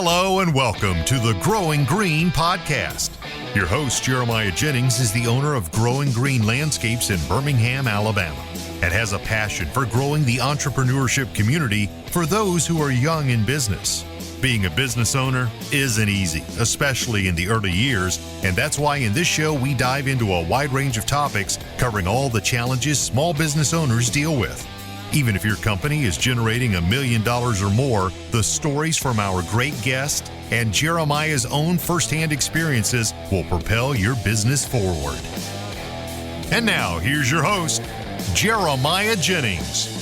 Hello and welcome to the Growing Green podcast. Your host, Jeremiah Jennings, is the owner of Growing Green Landscapes in Birmingham, Alabama, and has a passion for growing the entrepreneurship community for those who are young in business. Being a business owner isn't easy, especially in the early years, and that's why in this show we dive into a wide range of topics covering all the challenges small business owners deal with. Even if your company is generating $1 million or more, the stories from our great guest and Jeremiah's own firsthand experiences will propel your business forward. And now, here's your host, Jeremiah Jennings.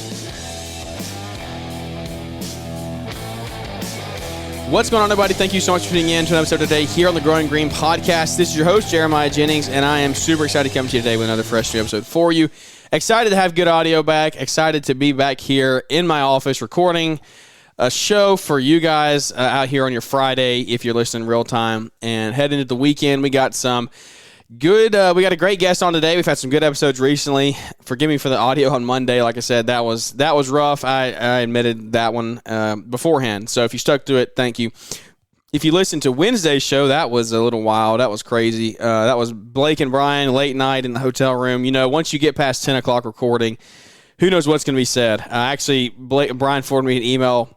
What's going on, everybody? Thank you so much for tuning in to an episode today here on the Growing Green podcast. This is your host, Jeremiah Jennings, and I am super excited to come to you today with another fresh new episode for you. Excited to have good audio back. Excited to be back here in my office recording a show for you guys out here on your Friday if you're listening real time. And heading into the weekend, we got some good. We got a great guest on today. We've had some good episodes recently. Forgive me for the audio on Monday. Like I said, that was rough. I admitted that one beforehand. So if you stuck to it, thank you. If you listened to Wednesday's show, that was a little wild. That was crazy. That was Blake and Brian late night in the hotel room. You know, once you get past 10 o'clock recording, who knows what's going to be said. Actually, Brian forwarded me an email.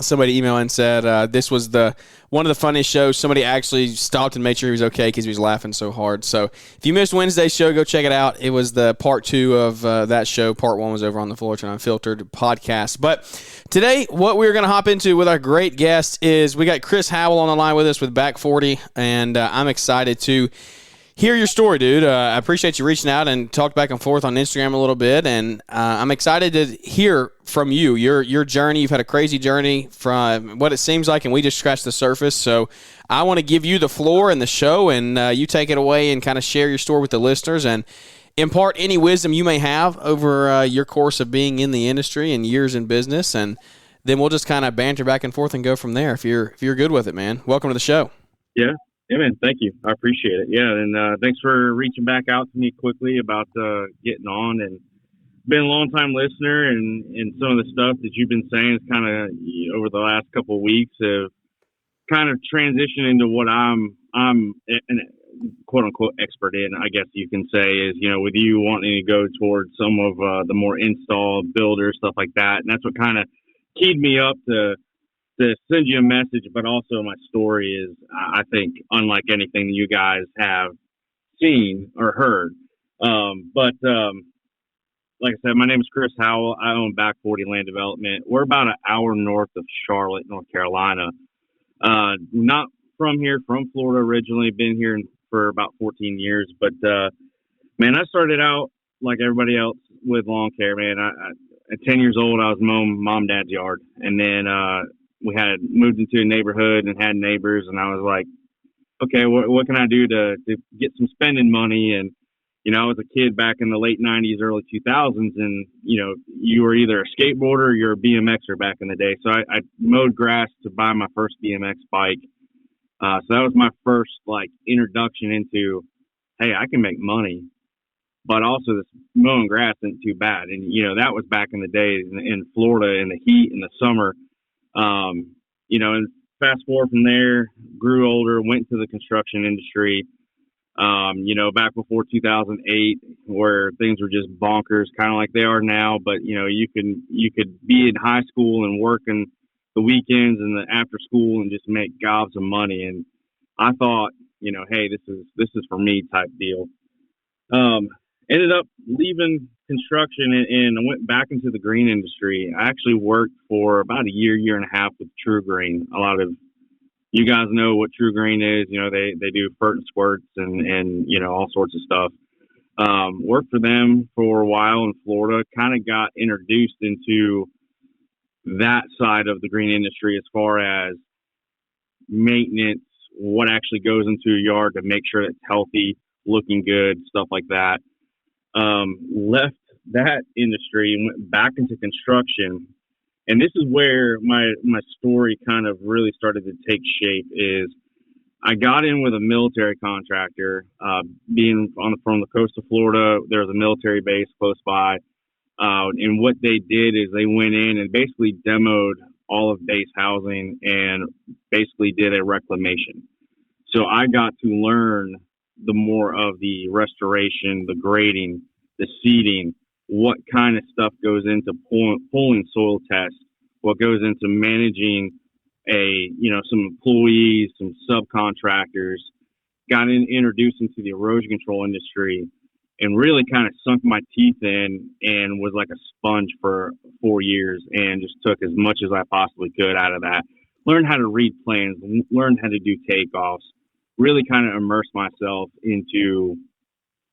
Somebody emailed and said this was one of the funniest shows. Somebody actually stopped and made sure he was okay because he was laughing so hard. So if you missed Wednesday's show, go check it out. It was the part 2 of that show. Part 1 was over on the Fullerton Unfiltered podcast. But today, what we're going to hop into with our great guest is we got Chris Howell on the line with us with Back 40, and I'm excited to hear your story, dude. I appreciate you reaching out and talked back and forth on Instagram a little bit, and I'm excited to hear from you, your journey. You've had a crazy journey from what it seems like, and we just scratched the surface. So I want to give you the floor and the show, and you take it away and kind of share your story with the listeners and impart any wisdom you may have over your course of being in the industry and years in business, and then we'll just kind of banter back and forth and go from there. If you're good with it, man. Welcome to the show. Yeah. Yeah, man, thank you. I appreciate it. Yeah, and thanks for reaching back out to me quickly about getting on. And been a long-time listener, and some of the stuff that you've been saying is kind of over the last couple of weeks have kind of transitioned into what I'm an quote-unquote expert in, I guess you can say, is, you know, with you wanting to go towards some of the more install, builder, stuff like that. And that's what kind of keyed me up to send you a message, but also my story is, I think, unlike anything that you guys have seen or heard. But like I said, my name is Chris Howell. I own Back 40 Land Development. We're about an hour north of Charlotte, North Carolina. Not from here, from Florida originally. Been here for about 14 years. But, man, I started out like everybody else with lawn care, man. At 10 years old, I was mowing mom and dad's yard. And then we had moved into a neighborhood and had neighbors, and I was like, okay, what can I do to get some spending money? And, you know, I was a kid back in the late 90s, early 2000s, and, you know, you were either a skateboarder or you're a BMXer back in the day. So I mowed grass to buy my first BMX bike. So that was my first, like, introduction into, hey, I can make money, but also this mowing grass isn't too bad. And, you know, that was back in the day in Florida in the heat in the summer. You know, and fast forward from there, grew older, went to the construction industry, you know, back before 2008, where things were just bonkers, kind of like they are now. But, you know, you could be in high school and working the weekends and the after school and just make gobs of money. And I thought, you know, hey, this is for me type deal. Ended up leaving construction and I went back into the green industry. I actually worked for about a year and a half with True Green. A lot of you guys know what True Green is. You know, they do fert and squirts and you know, all sorts of stuff. Worked for them for a while in Florida, kind of got introduced into that side of the green industry as far as maintenance, what actually goes into a yard to make sure it's healthy, looking good, stuff like that. Left that industry and went back into construction. And this is where my story kind of really started to take shape. Is I got in with a military contractor, being from the coast of Florida. There was a military base close by. And what they did is they went in and basically demoed all of base housing and basically did a reclamation. So I got to learn the more of the restoration, the grading, the seeding, what kind of stuff goes into pulling soil tests, what goes into managing some employees, some subcontractors, got introduced into the erosion control industry, and really kind of sunk my teeth in and was like a sponge for 4 years and just took as much as I possibly could out of that. Learned how to read plans, learned how to do takeoffs, really kind of immersed myself into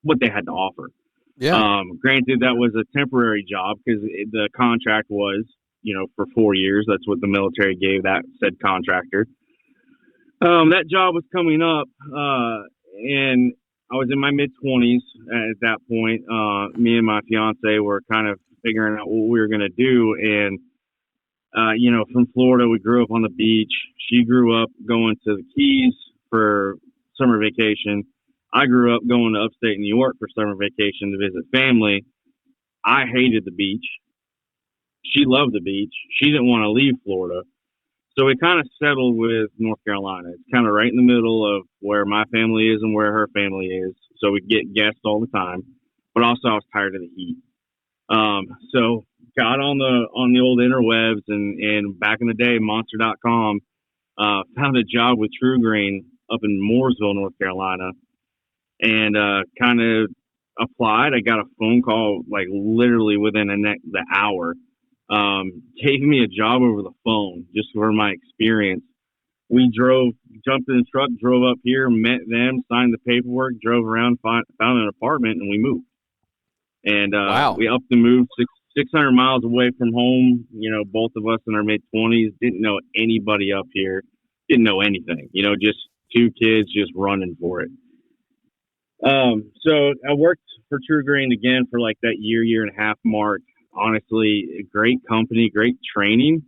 what they had to offer. Yeah. Granted, that was a temporary job because the contract was, for 4 years. That's what the military gave that said contractor. That job was coming up, and I was in my mid-20s at that point. Me and my fiance were kind of figuring out what we were going to do. And, from Florida, we grew up on the beach. She grew up going to the Keys for summer vacation. I grew up going to upstate New York for summer vacation to visit family. I hated the beach. She loved the beach. She didn't want to leave Florida. So we kind of settled with North Carolina. It's kind of right in the middle of where my family is and where her family is. So we get guests all the time. But also I was tired of the heat. So got on the old interwebs and back in the day, Monster.com, found a job with TruGreen up in Mooresville, North Carolina, and kind of applied. I got a phone call like literally within the hour. Gave me a job over the phone just for my experience. We jumped in the truck, drove up here, met them, signed the paperwork, drove around, found an apartment, and we moved. And wow. We upped and moved 600 miles away from home. Both of us in our mid-20s, didn't know anybody up here, didn't know anything. Just two kids just running for it. So I worked for TruGreen again for like that year and a half mark. Honestly, a great company, great training,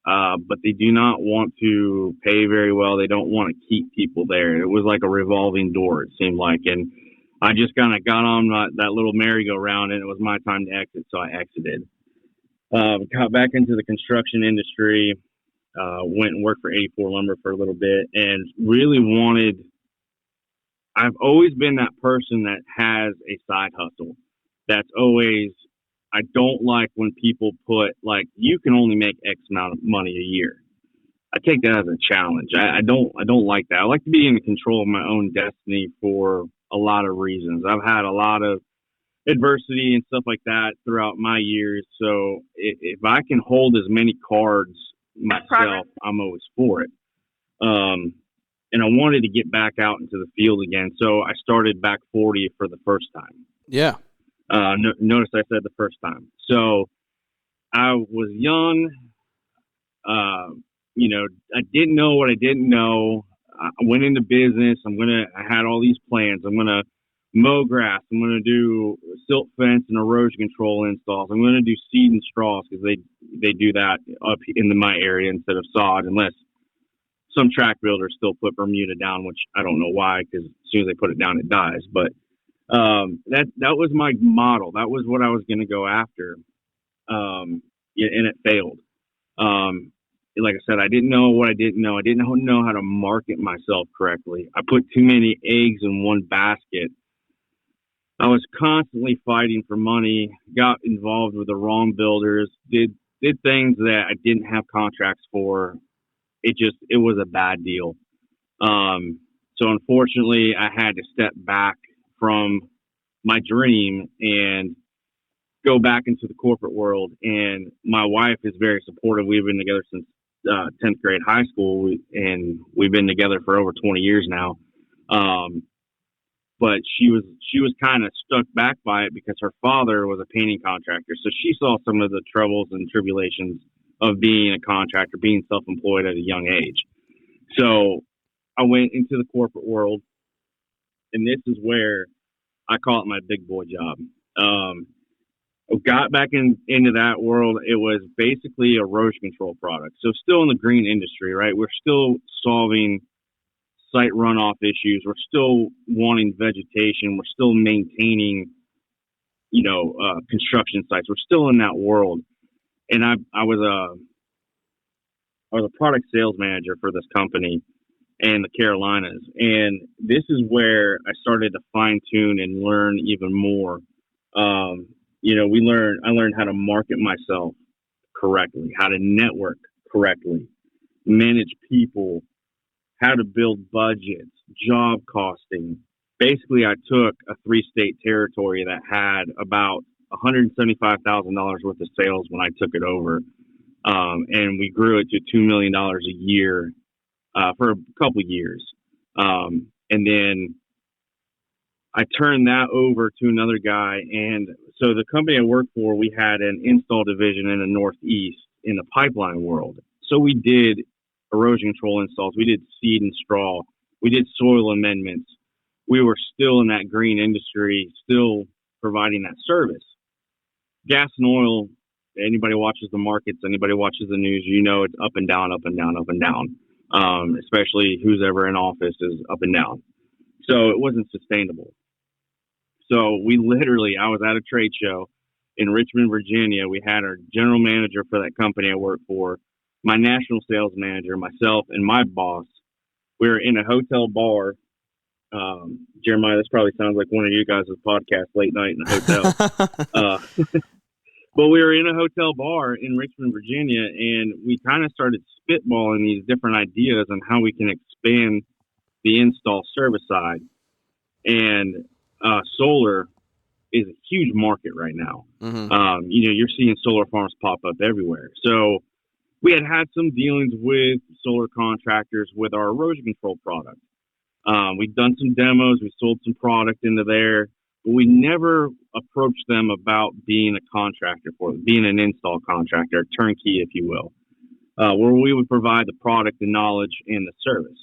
but they do not want to pay very well. They don't want to keep people there. It was like a revolving door, it seemed like. And I just kind of got on that little merry-go-round, and it was my time to exit, so I exited. Got back into the construction industry, went and worked for 84 Lumber for a little bit, and really I've always been that person that has a side hustle. That's always, I don't like when people put, like, you can only make X amount of money a year. I take that as a challenge. I don't like that. I like to be in control of my own destiny for a lot of reasons. I've had a lot of adversity and stuff like that throughout my years. So if I can hold as many cards myself, I'm always for it. And I wanted to get back out into the field again. So I started back 40 for the first time. Yeah. Notice I said the first time. So I was young. I didn't know what I didn't know. I went into business. I had all these plans. I'm going to mow grass. I'm going to do silt fence and erosion control installs. I'm going to do seed and straws because they do that up in my area instead of sod, unless some track builders still put Bermuda down, which I don't know why, because as soon as they put it down, it dies. But that was my model. That was what I was going to go after, and it failed. Like I said, I didn't know what I didn't know. I didn't know how to market myself correctly. I put too many eggs in one basket. I was constantly fighting for money, got involved with the wrong builders, did things that I didn't have contracts for. It was a bad deal. So unfortunately, I had to step back from my dream and go back into the corporate world. And my wife is very supportive. We've been together since 10th grade high school, and we've been together for over 20 years now. But she was kind of stuck back by it because her father was a painting contractor. So she saw some of the troubles and tribulations of being a contractor, being self-employed at a young age. So I went into the corporate world, and this is where I call it my big boy job. Got back into that world. It was basically erosion control products. So still in the green industry, right? We're still solving site runoff issues. We're still wanting vegetation. We're still maintaining, construction sites. We're still in that world. And I was the product sales manager for this company and the Carolinas. And this is where I started to fine tune and learn even more. I learned how to market myself correctly, how to network correctly, manage people, how to build budgets, job costing. Basically, I took a 3-state territory that had about $175,000 worth of sales when I took it over. And we grew it to $2 million a year for a couple years. And then I turned that over to another guy. And so the company I worked for, we had an install division in the Northeast in the pipeline world. So we did erosion control installs. We did seed and straw. We did soil amendments. We were still in that green industry, still providing that service. Gas and oil, anybody watches the markets, anybody watches the news, it's up and down, up and down, up and down. Especially who's ever in office is up and down. So it wasn't sustainable. So I was at a trade show in Richmond, Virginia. We had our general manager for that company I worked for, my national sales manager, myself, and my boss. We were in a hotel bar. Jeremiah, this probably sounds like one of you guys' podcast late night in a hotel. But we were in a hotel bar in Richmond, Virginia, and we kind of started spitballing these different ideas on how we can expand the install service side. And solar is a huge market right now. Mm-hmm. You're seeing solar farms pop up everywhere. So we had some dealings with solar contractors with our erosion control product. We've done some demos. We sold some product into there. But we never approached them about being a contractor for them, being an install contractor, a turnkey, if you will, where we would provide the product, the knowledge, and the service.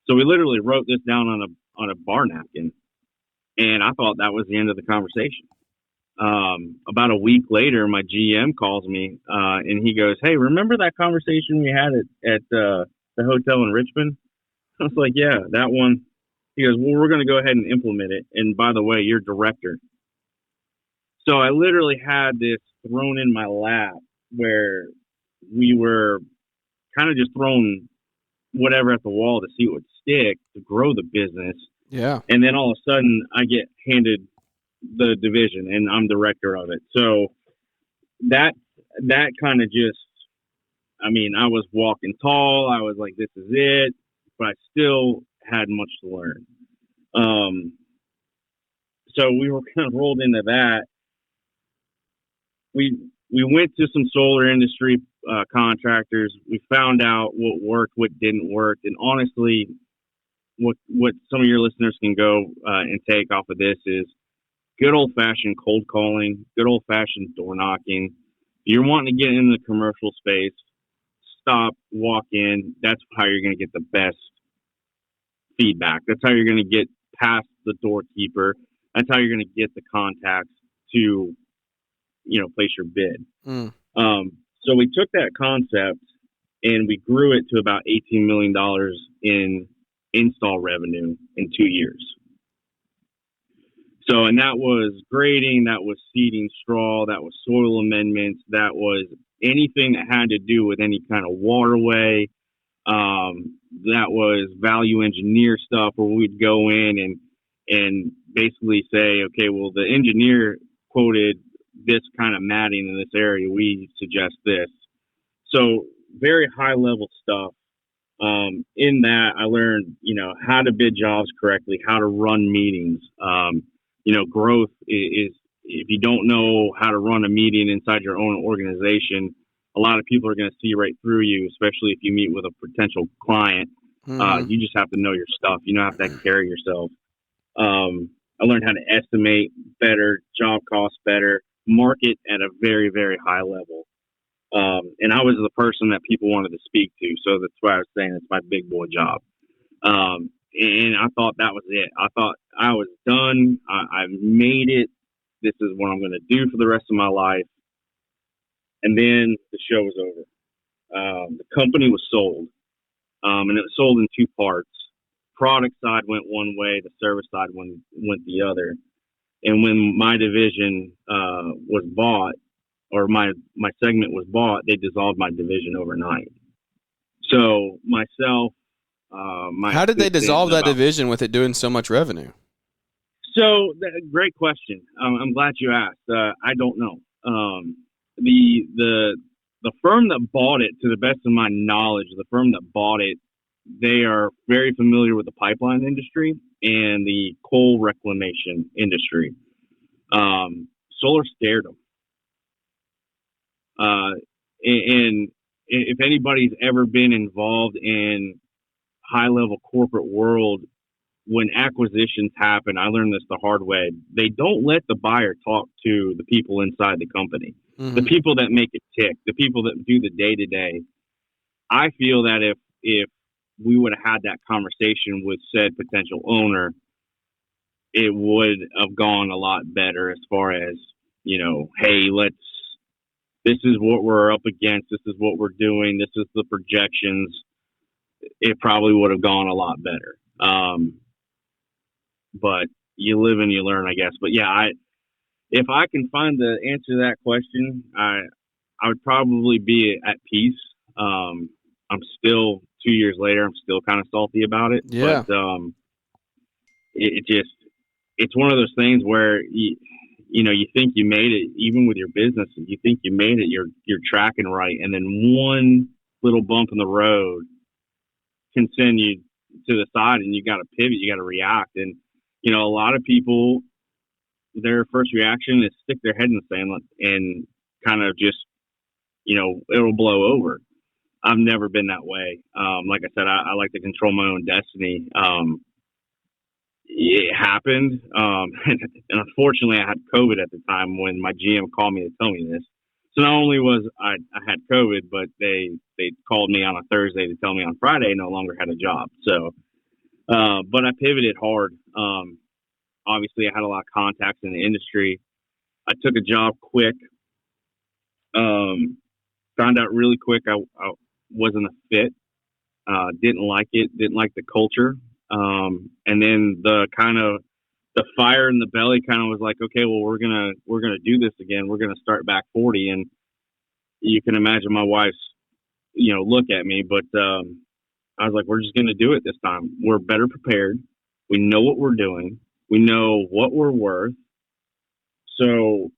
So we literally wrote this down on a bar napkin, and I thought that was the end of the conversation. About a week later, my GM calls me, and he goes, "Hey, remember that conversation we had at the hotel in Richmond?" I was like, "Yeah, that one." He goes, "Well, we're going to go ahead and implement it. And by the way, you're director." So I literally had this thrown in my lap where we were kind of just throwing whatever at the wall to see what would stick to grow the business. Yeah. And then all of a sudden I get handed the division and I'm director of it. So that kind of just, I was walking tall. I was like, this is it. But I still had much to learn. So we were kind of rolled into that. We went to some solar industry contractors. We found out what worked, what didn't work, and honestly, what some of your listeners can go and take off of this is good old-fashioned cold calling, good old-fashioned door knocking. You're wanting to get into the commercial space, stop, walk in. That's how you're going to get the best feedback. That's how you're going to get past the doorkeeper. That's how you're going to get the contacts to, place your bid. So we took that concept and we grew it to about $18 million in install revenue in 2 years. So, and that was grading, that was seeding straw, that was soil amendments, that was anything that had to do with any kind of waterway. That was value engineer stuff where we'd go in and basically say, okay, well, the engineer quoted this kind of matting in this area. We suggest this. So very high level stuff. In that I learned, how to bid jobs correctly, how to run meetings. Growth is, if you don't know how to run a meeting inside your own organization, a lot of people are going to see right through you, especially if you meet with a potential client. You just have to know your stuff. You don't have to carry yourself. I learned how to estimate better, job costs better, market at a very, very high level. And I was the person that people wanted to speak to. So that's why I was saying it's my big boy job. And I thought that was it. I thought I was done. I made it. This is what I'm going to do for the rest of my life. And then the show was over. The company was sold. And it was sold in two parts. Product side went one way. The service side went the other. And when my division was bought, or my segment was bought, they dissolved my division overnight. So myself, how did they dissolve that division with it doing so much revenue? So, great question. I'm glad you asked. I don't know. The firm that bought it, to the best of my knowledge, the firm that bought it, they are very familiar with the pipeline industry and the coal reclamation industry. Solar scared them. And if anybody's ever been involved in high-level corporate world, when acquisitions happen, I learned this the hard way. They don't let the buyer talk to the people inside the company, the people that make it tick, the people that do the day-to-day. I feel that if we would have had that conversation with said potential owner, it would have gone a lot better as far as, hey, this is what we're up against. This is what we're doing. This is the projections. It probably would have gone a lot better. But you live and you learn, I guess. But yeah, if I can find the answer to that question, I would probably be at peace. I'm still 2 years later. I'm still kind of salty about it. Yeah. But it's one of those things where you think you made it, even with your business. You think you made it. You're tracking right, and then one little bump in the road can send you to the side, and you got to pivot. You got to react, and a lot of people, their first reaction is stick their head in the sand and kind of just, it'll blow over. I've never been that way. Like I said, I like to control my own destiny. It happened. And unfortunately I had COVID at the time when my GM called me to tell me this. So not only was I had COVID, but they called me on a Thursday to tell me on Friday I no longer had a job. So, but I pivoted hard. Obviously I had a lot of contacts in the industry. I took a job quick. Found out really quick I wasn't a fit. Didn't like it. Didn't like the culture. And then the fire in the belly kind of was like, okay, well, we're gonna do this again. We're gonna start back 40, and you can imagine my wife's, look at me. But I was like, we're just gonna do it this time. We're better prepared. We know what we're doing. We know what we're worth. So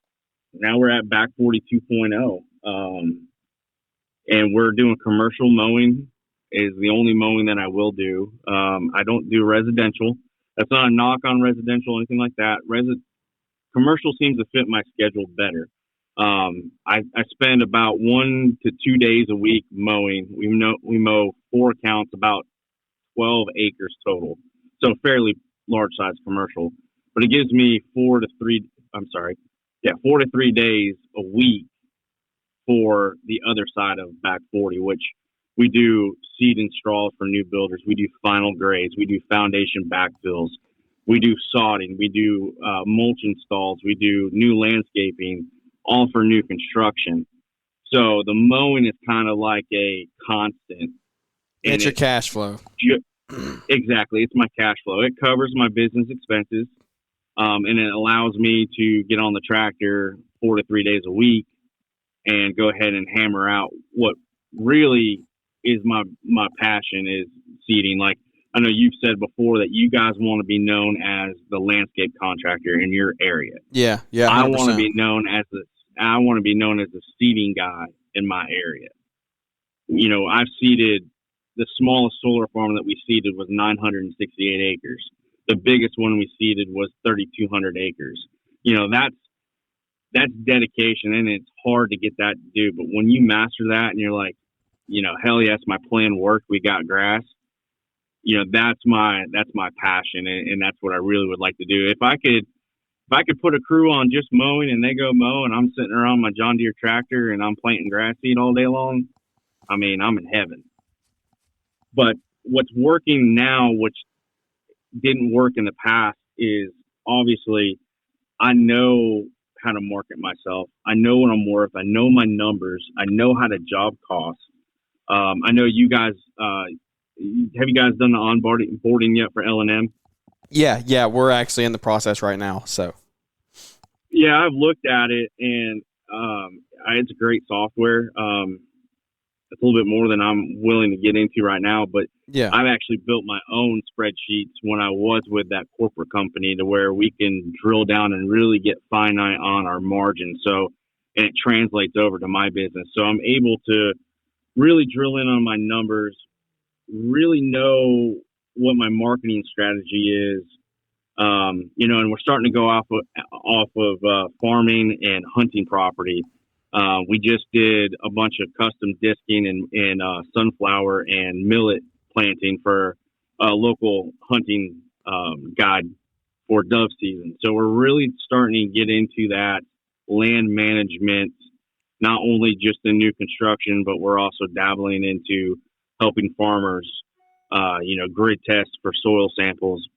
now we're at back 40 2.0, and we're doing commercial mowing. Is the only mowing that I will do. I don't do residential. That's not a knock on residential or anything like that. Commercial seems to fit my schedule better. I spend about 1 to 2 days a week mowing. We mow 4 accounts, about 12 acres total. So fairly large size commercial. But it gives me 4 to 3 days a week for the other side of back 40, which we do seed and straws for new builders. We do final grades. We do foundation backfills. We do sodding. We do mulch installs. We do new landscaping, all for new construction. So the mowing is kind of like a constant. It's your cash flow. Exactly. It's my cash flow. It covers my business expenses, and it allows me to get on the tractor 4 to 3 days a week and go ahead and hammer out what really is my passion, is seeding. Like, I know you've said before that you guys want to be known as the landscape contractor in your area. Yeah. 100%. I want to be known as the seeding guy in my area. I've seeded, the smallest solar farm that we seeded was 968 acres. The biggest one we seeded was 3,200 acres. That's dedication, and it's hard to get that to do. But when you master that and you're like, hell yes, my plan worked. We got grass. That's my passion, and that's what I really would like to do. If I could put a crew on just mowing and they go mow, and I'm sitting around my John Deere tractor and I'm planting grass seed all day long, I'm in heaven. But what's working now, which didn't work in the past, is obviously I know how to market myself. I know what I'm worth. I know my numbers. I know how to job cost. I know you guys, have you guys done the onboarding yet for L&M? Yeah. We're actually in the process right now. So yeah, I've looked at it, and it's great software. it's a little bit more than I'm willing to get into right now, but Yeah. I've actually built my own spreadsheets when I was with that corporate company to where we can drill down and really get finite on our margin. So, and it translates over to my business. So I'm able to really drill in on my numbers, really know what my marketing strategy is. And we're starting to go off of farming and hunting property. We just did a bunch of custom disking and sunflower and millet planting for a local hunting guide for dove season. So we're really starting to get into that land management, not only just in new construction, but we're also dabbling into helping farmers, grid test for soil samples,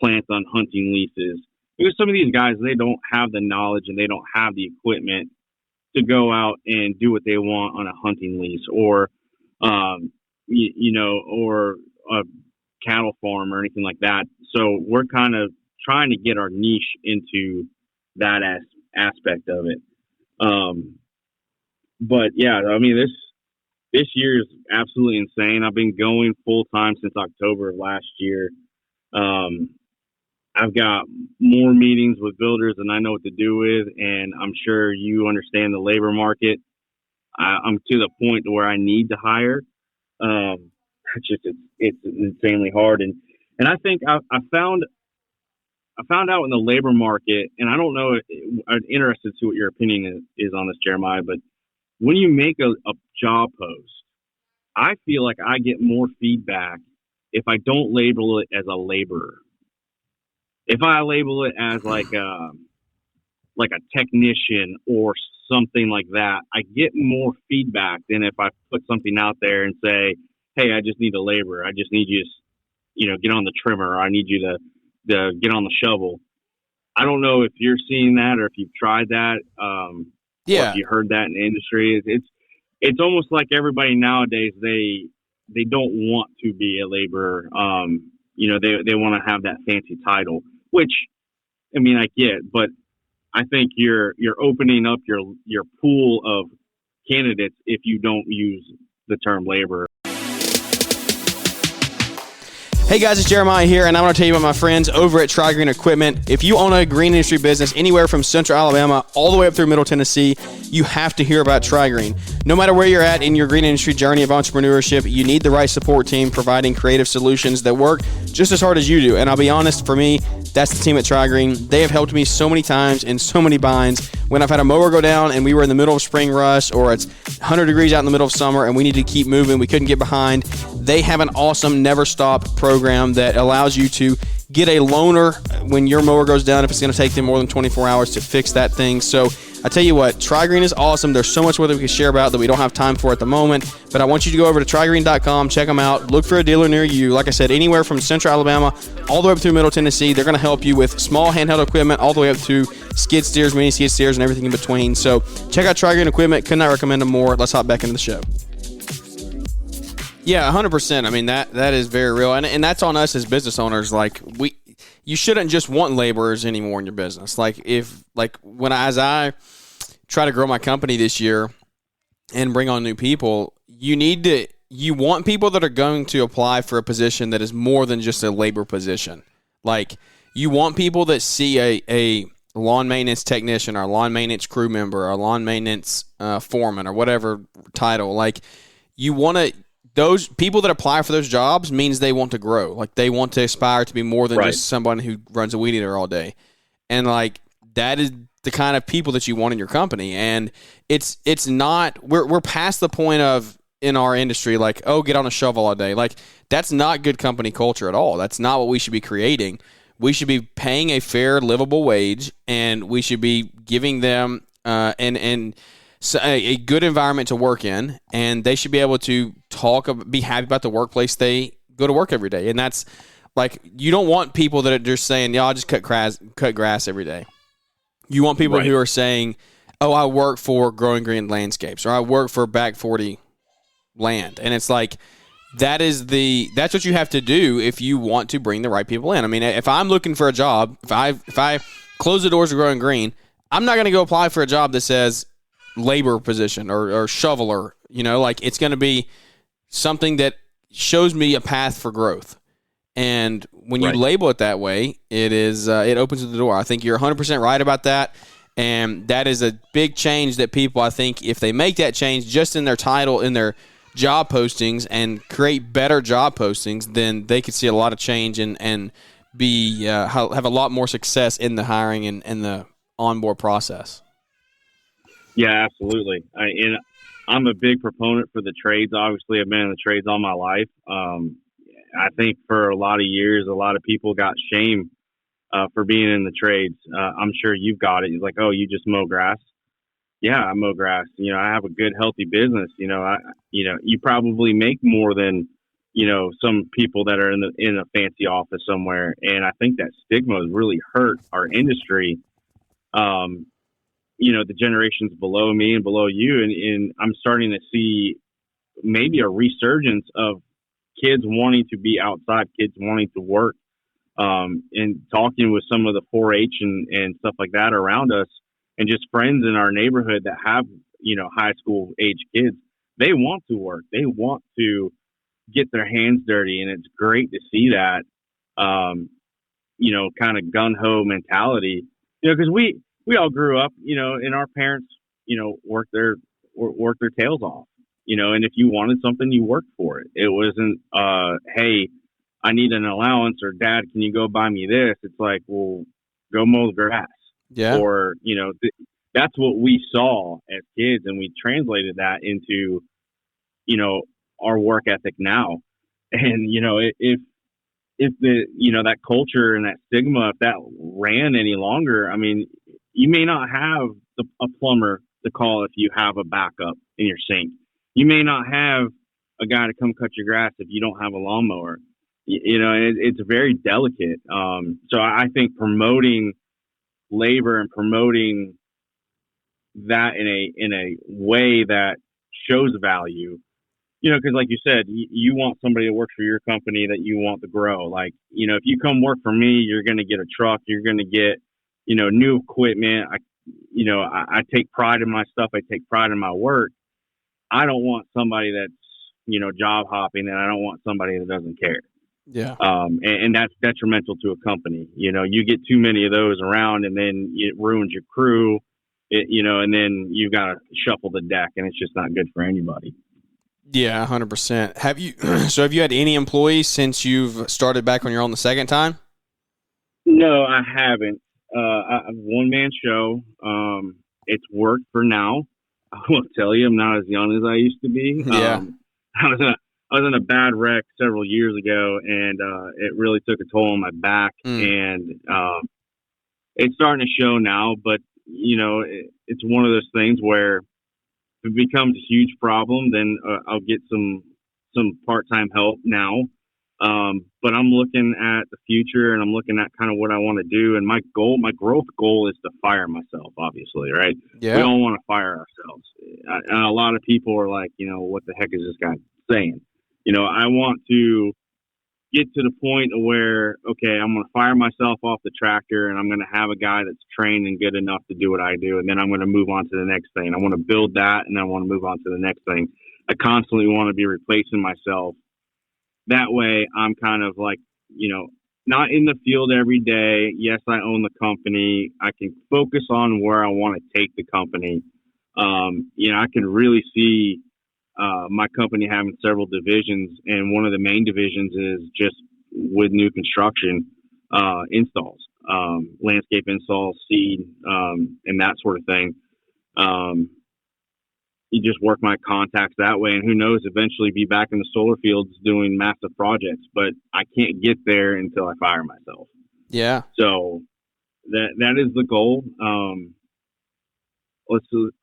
plant on hunting leases. Because some of these guys, they don't have the knowledge and they don't have the equipment to go out and do what they want on a hunting lease or, or a cattle farm or anything like that. So we're kind of trying to get our niche into that aspect of it. But yeah, I mean, this year is absolutely insane. I've been going full time since October of last year. I've got more meetings with builders than I know what to do with, and I'm sure you understand the labor market. I'm to the point where I need to hire. It's insanely hard, and I think I found out in the labor market, and I don't know. I'm interested to see what your opinion is on this, Jeremiah. But when you make a job post, I feel like I get more feedback if I don't label it as a laborer. If I label it as like a technician or something like that, I get more feedback than if I put something out there and say, "Hey, I just need a laborer. I just need you to, get on the trimmer. Or I need you to get on the shovel." I don't know if you're seeing that or if you've tried that. Or if you heard that in the industry. It's almost like everybody nowadays they don't want to be a laborer. They want to have that fancy title, which, I mean, I get, but I think you're opening up your pool of candidates if you don't use the term laborer. Hey guys, it's Jeremiah here, and I want to tell you about my friends over at Tri-Green Equipment. If you own a green industry business anywhere from Central Alabama all the way up through Middle Tennessee, you have to hear about Tri-Green. No matter where you're at in your green industry journey of entrepreneurship, you need the right support team providing creative solutions that work just as hard as you do. And I'll be honest, for me, that's the team at Tri-Green. They have helped me so many times in so many binds. When I've had a mower go down and we were in the middle of spring rush, or it's 100 degrees out in the middle of summer and we need to keep moving, we couldn't get behind, they have an awesome Never Stop program that allows you to get a loaner when your mower goes down if it's going to take them more than 24 hours to fix that thing. So I tell you what, Tri-Green is awesome. There's so much more that we can share about that we don't have time for at the moment, but I want you to go over to trigreen.com, check them out, look for a dealer near you. Like I said, anywhere from Central Alabama all the way up through Middle Tennessee, they're going to help you with small handheld equipment all the way up to skid steers, mini skid steers, and everything in between. So check out Tri-Green Equipment. Could not recommend them more. Let's hop back into the show. Yeah, 100%. I mean, that is very real. And that's on us as business owners. Like, you shouldn't just want laborers anymore in your business. As I try to grow my company this year and bring on new people, you want people that are going to apply for a position that is more than just a labor position. Like, you want people that see a lawn maintenance technician or a lawn maintenance crew member or a lawn maintenance foreman or whatever title. Like, you want to... Those people that apply for those jobs means they want to grow. Like, they want to aspire to be more than just someone who runs a weed eater all day. And like, that is the kind of people that you want in your company. And it's not, we're past the point of, in our industry, like, oh, get on a shovel all day. Like, that's not good company culture at all. That's not what we should be creating. We should be paying a fair, livable wage, and we should be giving them a good environment to work in, and they should be able to be happy about the workplace they go to work every day. And that's like, you don't want people that are just saying, "Yeah, I'll just cut grass every day." You want people who are saying, "Oh, I work for Growing Green Landscapes," or "I work for Back 40 Land." And it's like, that's what you have to do if you want to bring the right people in. I mean, if I'm looking for a job, if I close the doors to Growing Green, I'm not going to go apply for a job that says, labor position or shoveler. Like it's going to be something that shows me a path for growth. And when you label it that way, it opens the door. I think you're 100% right about that. And that is a big change that people, I think, if they make that change just in their title, in their job postings, and create better job postings, then they could see a lot of change and be have a lot more success in the hiring and the onboard process. Yeah, absolutely. I'm a big proponent for the trades. Obviously, I've been in the trades all my life. I think for a lot of years, a lot of people got shamed for being in the trades. I'm sure you've got it. It's like, oh, you just mow grass. Yeah, I mow grass. I have a good, healthy business. You probably make more than, some people that are in a fancy office somewhere. And I think that stigma has really hurt our industry. The generations below me and below you. And I'm starting to see maybe a resurgence of kids wanting to be outside, kids wanting to work. And talking with some of the 4-H and stuff like that around us, and just friends in our neighborhood that have, high school age kids, they want to work. They want to get their hands dirty. And it's great to see that, kind of gun-ho mentality, because we all grew up, and our parents, worked their tails off, and if you wanted something, you worked for it. It wasn't, hey, I need an allowance, or Dad, can you go buy me this? It's like, well, go mow the grass. Yeah. Or, that's what we saw as kids, and we translated that into, our work ethic now. And, if the, that culture and that stigma, if that ran any longer, I mean, you may not have a plumber to call if you have a backup in your sink. You may not have a guy to come cut your grass if you don't have a lawnmower. It's very delicate. So I think promoting labor and promoting that in a way that shows value, because like you said, you want somebody that works for your company that you want to grow. Like, if you come work for me, you're going to get a truck, you're going to get, new equipment. I take pride in my stuff. I take pride in my work. I don't want somebody that's, job hopping, and I don't want somebody that doesn't care. Yeah. And that's detrimental to a company. You get too many of those around, and then it ruins your crew, and then you got to shuffle the deck, and it's just not good for anybody. Yeah, 100%. Have you had any employees since you've started back on your own the second time? No, I haven't. I'm one-man show. It's worked for now. I will tell you, I'm not as young as I used to be. Yeah. I was in a bad wreck several years ago, and it really took a toll on my back. And it's starting to show now, but it's one of those things where if it becomes a huge problem, then I'll get some part-time help now. But I'm looking at the future, and I'm looking at kind of what I want to do. And my growth goal is to fire myself, obviously, right? Yeah. We don't want to fire ourselves. And a lot of people are like, what the heck is this guy saying? I want to get to the point where, okay, I'm going to fire myself off the tractor, and I'm going to have a guy that's trained and good enough to do what I do. And then I'm going to move on to the next thing. I want to build that, and then I want to move on to the next thing. I constantly want to be replacing myself. That way I'm kind of like, not in the field every day. Yes, I own the company. I can focus on where I want to take the company. I can really see my company having several divisions, and one of the main divisions is just with new construction installs, landscape installs, seed, and that sort of thing. You just work my contacts that way, and who knows, eventually be back in the solar fields doing massive projects, but I can't get there until I fire myself. Yeah. So that is the goal.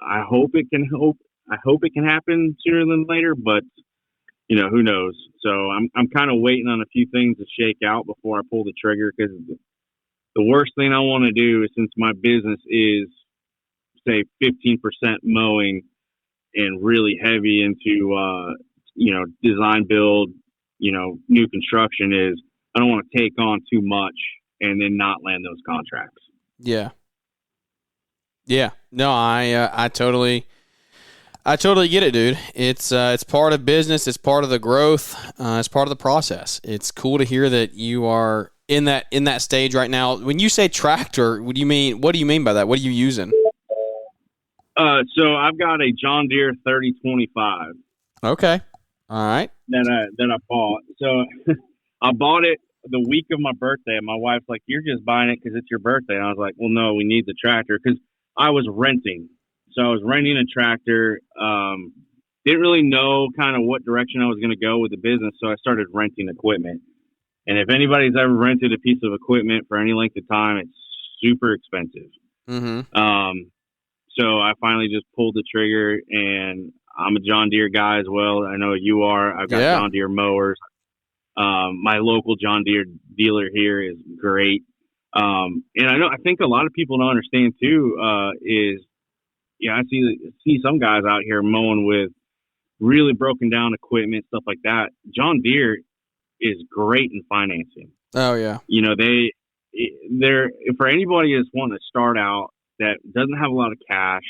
I hope it can happen sooner than later, but who knows? So I'm kind of waiting on a few things to shake out before I pull the trigger, because the worst thing I want to do is, since my business is say 15% mowing and really heavy into design build, new construction, is I don't want to take on too much and then not land those contracts. Yeah. Yeah. No, I totally I totally get it, dude. It's part of business. It's part of the growth. It's part of the process. It's cool to hear that you are in that stage right now. When you say tractor, what do you mean by that? What are you using? So I've got a John Deere 3025. Okay. All right. That I bought. So I bought it the week of my birthday. And my wife's like, "You're just buying it because it's your birthday." And I was like, "Well, no, we need the tractor," because I was renting. So I was renting a tractor. Didn't really know kind of what direction I was going to go with the business. So I started renting equipment. And if anybody's ever rented a piece of equipment for any length of time, it's super expensive. Mm-hmm. So I finally just pulled the trigger, and I'm a John Deere guy as well. I know you are. I've got John Deere mowers. My local John Deere dealer here is great. And I think a lot of people don't understand too, I see some guys out here mowing with really broken down equipment, stuff like that. John Deere is great in financing. Oh yeah. They're for anybody that's wanting to start out that doesn't have a lot of cash,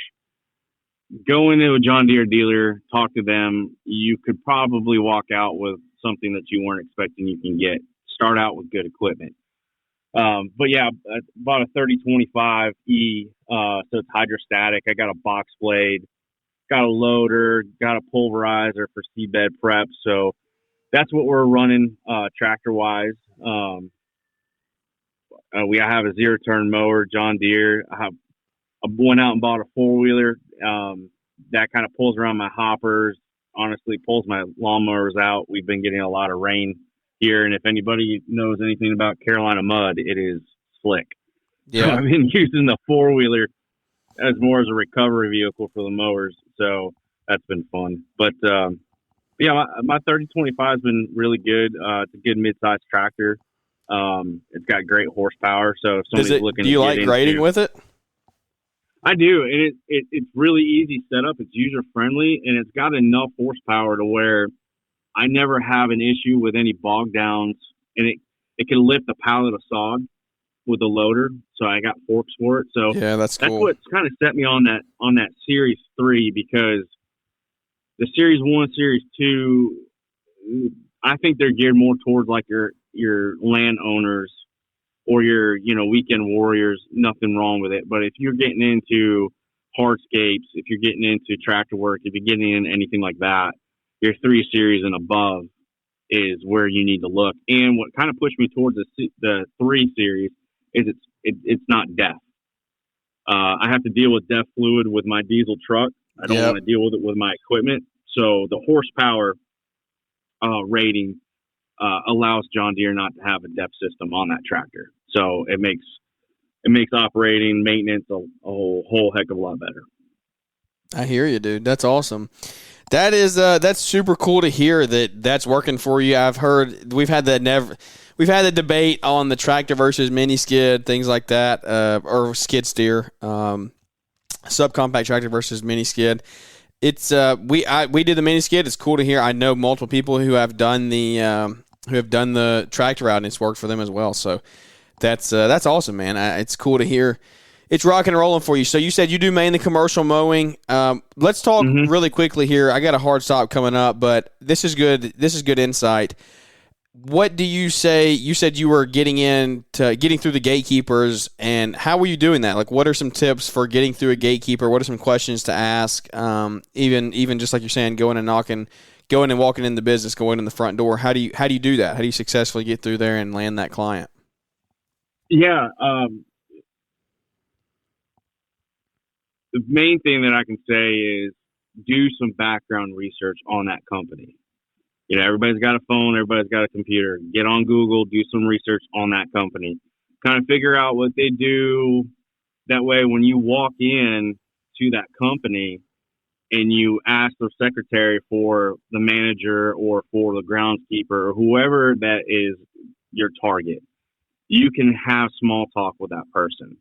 go into a John Deere dealer, talk to them. You could probably walk out with something that you weren't expecting you can get. Start out with good equipment. But yeah, I bought a 3025E, so it's hydrostatic. I got a box blade, got a loader, got a pulverizer for seedbed prep. So that's what we're running tractor-wise. I have a zero-turn mower, John Deere. I went out and bought a four-wheeler that kind of pulls around my hoppers, honestly pulls my lawnmowers out. We've been getting a lot of rain here, and if anybody knows anything about Carolina mud, it is slick. Yeah. So I've been using the four-wheeler as more as a recovery vehicle for the mowers, so that's been fun. But yeah, my 3025 has been really good. It's a good mid-sized tractor. It's got great horsepower, so if somebody's looking, do you like grading with it? I do, and it's really easy setup. It's user friendly, and it's got enough horsepower to where I never have an issue with any bog downs, and it can lift a pallet of sod with a loader. So I got forks for it. So yeah, that's cool. That's what's kind of set me on that Series 3, because the Series 1, Series 2, I think they're geared more towards like your landowners or your weekend warriors. Nothing wrong with it, but if you're getting into hardscapes, if you're getting into tractor work, if you're getting into anything like that, your 3 Series and above is where you need to look. And what kind of pushed me towards the 3 Series is it's not DEF. I have to deal with DEF fluid with my diesel truck. I don't want to deal with it with my equipment. So the horsepower rating allows John Deere not to have a DEF system on that tractor. So it makes operating maintenance a whole heck of a lot better. I hear you, dude. That's awesome. That's super cool to hear that's working for you. I've heard we've had the debate on the tractor versus mini skid, things like that, or skid steer, subcompact tractor versus mini skid. It's we did the mini skid. It's cool to hear. I know multiple people who have done the tractor route, and it's worked for them as well. So that's awesome, man. It's cool to hear. It's rocking and rolling for you. So you said you do mainly commercial mowing. Let's talk really quickly here. I got a hard stop coming up, but this is good. This is good insight. What do you say? You said you were getting through the gatekeepers, and how were you doing that? Like, what are some tips for getting through a gatekeeper? What are some questions to ask? Even just like you're saying, going and walking in the business, going in the front door. How do you do that? How do you successfully get through there and land that client? Yeah. The main thing that I can say is do some background research on that company. Everybody's got a phone, everybody's got a computer. Get on Google, do some research on that company. Kind of figure out what they do. That way, when you walk in to that company and you ask the secretary for the manager or for the groundskeeper or whoever that is your target, you can have small talk with that person.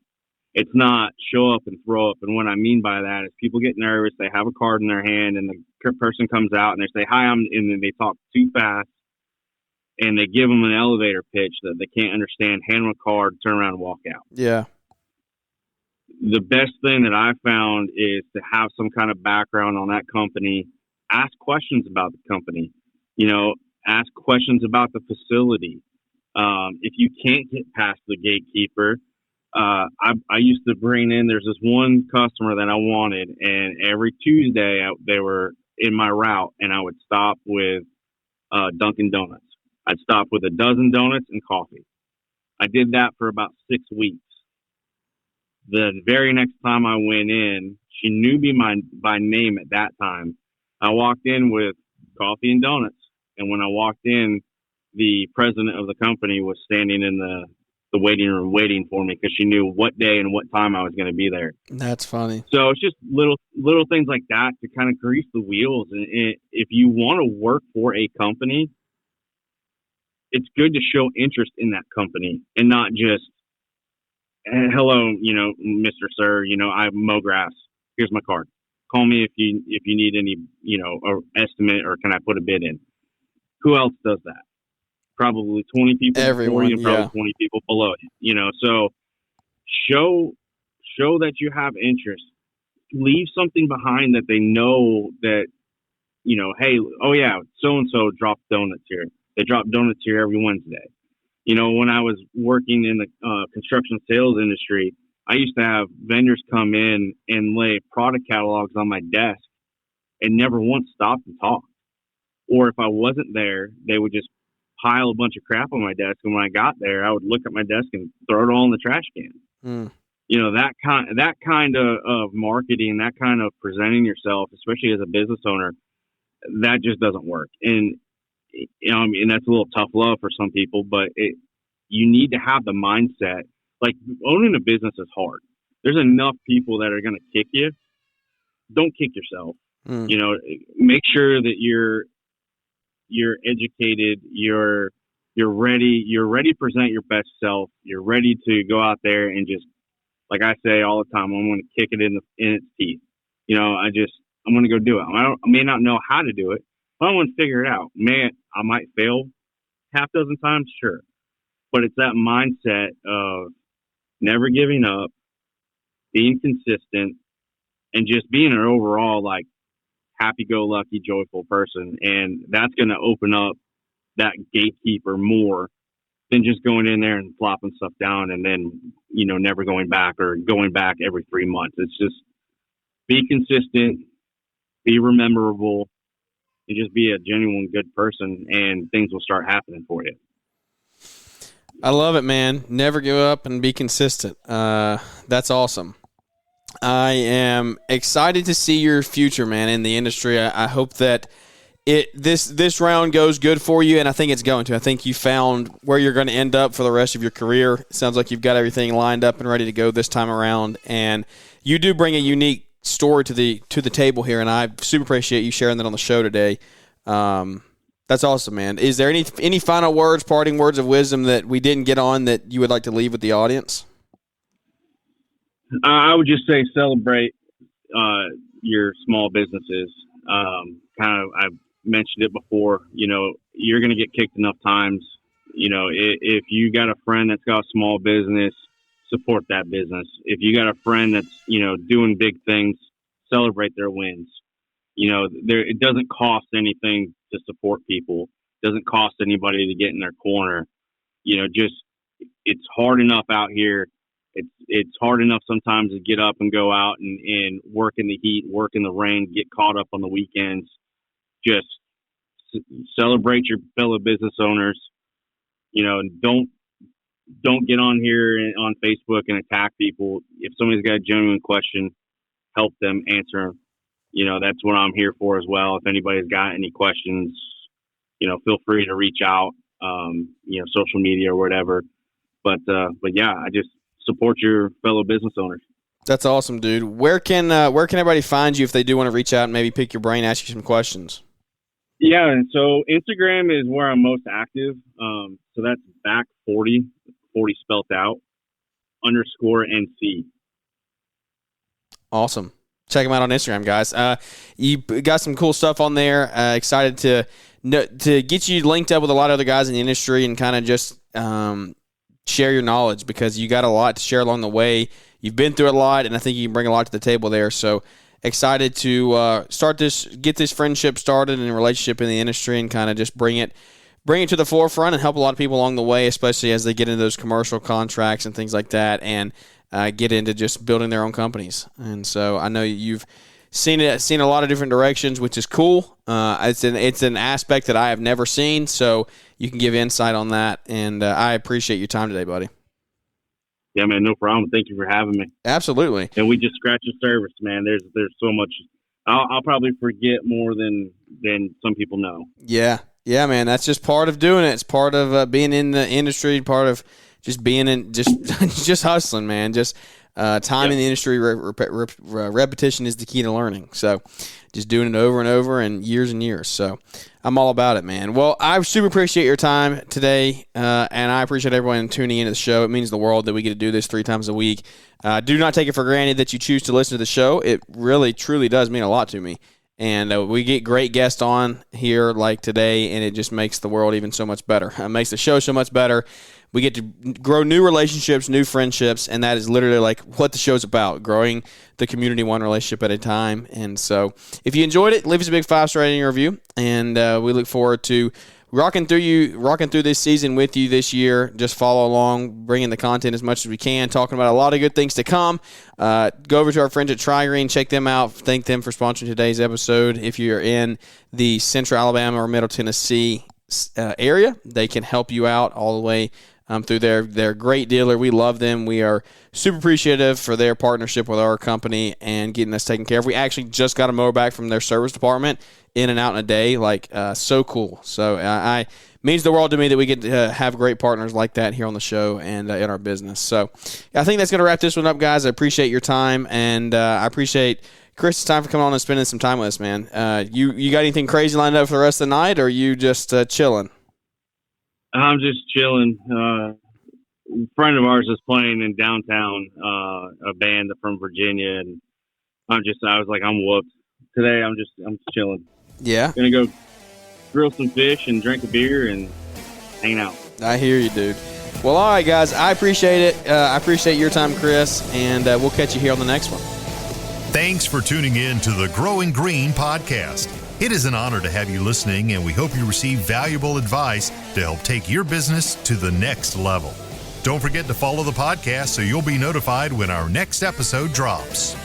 It's not show up and throw up. And what I mean by that is people get nervous. They have a card in their hand, and the person comes out and they say, "Hi, and then they talk too fast, and they give them an elevator pitch that they can't understand. Hand them a card, turn around, and walk out. Yeah. the best thing that I found is to have some kind of background on that company, ask questions about the company, ask questions about the facility. If you can't get past the gatekeeper, I used to bring in, there's this one customer that I wanted, and every Tuesday they were in my route, and I would stop with Dunkin' Donuts. I'd stop with a dozen donuts and coffee. I did that for about 6 weeks. The very next time I went in, she knew me by name at that time. I walked in with coffee and donuts. And when I walked in, the president of the company was standing in the waiting room waiting for me because she knew what day and what time I was going to be there. That's funny. So it's just little things like that to kind of grease the wheels. And if you want to work for a company, it's good to show interest in that company and not just, hello, Mr. Sir, I mow grass. Here's my card. Call me if you need any, or estimate, or can I put a bid in? Who else does that? Probably 20 people before you and probably 20 people below you. So show that you have interest. Leave something behind that they know that, hey, oh yeah, so-and-so dropped donuts here. They drop donuts here every Wednesday. When I was working in the construction sales industry, I used to have vendors come in and lay product catalogs on my desk and never once stopped and talked. Or if I wasn't there, they would just pile a bunch of crap on my desk. And when I got there, I would look at my desk and throw it all in the trash can. That kind of marketing, that kind of presenting yourself, especially as a business owner, that just doesn't work. And that's a little tough love for some people, but you need to have the mindset. Like, owning a business is hard. There's enough people that are going to kick you. Don't kick yourself. Make sure that you're educated. You're ready. You're ready to present your best self. You're ready to go out there and just, like I say all the time, I'm going to kick it in its teeth. I'm going to go do it. I may not know how to do it, but I want to figure it out. Man, I might fail half dozen times, sure. But it's that mindset of never giving up, being consistent, and just being an overall, like, happy-go-lucky, joyful person. And that's going to open up that gatekeeper more than just going in there and flopping stuff down and then, never going back or going back every 3 months. It's just be consistent, be rememberable, and just be a genuine good person, and things will start happening for you. I love it, man. Never give up and be consistent. That's awesome. I am excited to see your future, man, in the industry. I hope that this round goes good for you, and I think it's going to. I think you found where you're going to end up for the rest of your career. It sounds like you've got everything lined up and ready to go this time around, and you do bring a unique story to the table here, and I super appreciate you sharing that on the show today. That's awesome, man. Is there any final words, parting words of wisdom that we didn't get on that you would like to leave with the audience? I would just say celebrate your small businesses. I've mentioned it before. You're going to get kicked enough times. If you got a friend that's got a small business, support that business. If you got a friend that's doing big things, celebrate their wins. It doesn't cost anything to support people. It doesn't cost anybody to get in their corner. It's hard enough out here. It's hard enough sometimes to get up and go out and work in the heat, work in the rain, get caught up on the weekends. Just celebrate your fellow business owners. Don't get on here on Facebook and attack people. If somebody's got a genuine question, help them, answer them. That's what I'm here for as well. If anybody's got any questions, feel free to reach out, social media or whatever. But yeah, I just support your fellow business owners. That's awesome, dude. Where can everybody find you if they do want to reach out and maybe pick your brain, ask you some questions? Yeah, and so Instagram is where I'm most active. So that's back 40 spelt out, _NC. Awesome. Check them out on Instagram, guys. You got some cool stuff on there. Excited to get you linked up with a lot of other guys in the industry and kind of just share your knowledge, because you got a lot to share along the way. You've been through a lot, and I think you can bring a lot to the table there. So excited to get this friendship started and a relationship in the industry, and kind of just bring it to the forefront and help a lot of people along the way, especially as they get into those commercial contracts and things like that, and get into just building their own companies. And so I know you've seen a lot of different directions, which is cool. It's an aspect that I have never seen, so you can give insight on that. And I appreciate your time today, buddy. Yeah, man, no problem. Thank you for having me. Absolutely. And we just scratched the surface, man. There's so much. I'll probably forget more than some people know. Yeah, man. That's just part of doing it. It's part of being in the industry. Part of just being in just hustling, man. Just time in the industry. Repetition is the key to learning. So just doing it over and over and years. So I'm all about it, man. Well, I super appreciate your time today, and I appreciate everyone tuning into the show. It means the world that we get to do this 3 times a week. Do not take it for granted that you choose to listen to the show. It really, truly does mean a lot to me. And we get great guests on here like today, and it just makes the world even so much better. It makes the show so much better. We get to grow new relationships, new friendships, and that is literally like what the show's about, growing the community one relationship at a time. And so if you enjoyed it, leave us a big 5-star rating and review, and we look forward to rocking through this season with you this year. Just follow along, bringing the content as much as we can, talking about a lot of good things to come. Go over to our friends at TriGreen, check them out. Thank them for sponsoring today's episode. If you're in the Central Alabama or Middle Tennessee area, they can help you out all the way through their great dealer. We love them. We are super appreciative for their partnership with our company and getting us taken care of. We actually just got a mower back from their service department, in and out in a day. So cool. So it means the world to me that we get to have great partners like that here on the show and in our business. So I think that's going to wrap this one up, guys. I appreciate your time, and I appreciate Chris' time for coming on and spending some time with us, man. You got anything crazy lined up for the rest of the night, or are you just chilling? I'm just chilling. A friend of ours is playing in downtown, a band from Virginia, and I was like, I'm whooped. Today I'm just chilling. Yeah. Gonna go grill some fish and drink a beer and hang out. I hear you, dude. Well, all right, guys. I appreciate it. I appreciate your time, Chris, and we'll catch you here on the next one. Thanks for tuning in to the Growing Green podcast. It is an honor to have you listening, and we hope you receive valuable advice to help take your business to the next level. Don't forget to follow the podcast so you'll be notified when our next episode drops.